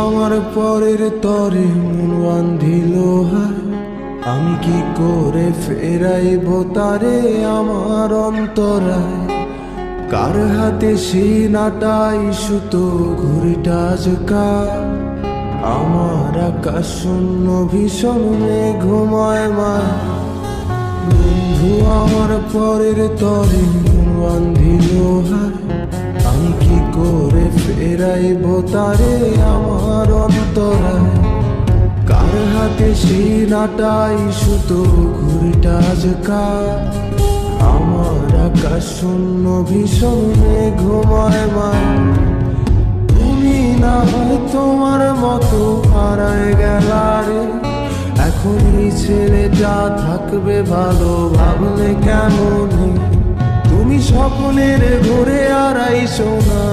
আমার পরের তরে মন বান্ধিল হায়, আমি কি করে ফেরাইব তারে আমার অন্তরায়। কার হাতে সিনাটাই সুতো ঘুরিটা আজকা, আমার আকাশ শূন্য ভীষণ ঘুমায় মা। বন্ধু আমার পরের তরে মন বান্ধিল হায়, আমি কি করে ফেরাইব তারে আমার অন্তরায়। কার হাতে সিনাটাই সুতো ঘুরিটা আজকা, আমার আকাশ শূন্য ভীষণ ঘুমায় মা। তুমি না হয় তোমার মতো হারায় গেলারে, এখন এই ছেলেটা থাকবে ভালো ভাবলে কেমন। তুমি সকলের ঘুরে আড়াই সোনা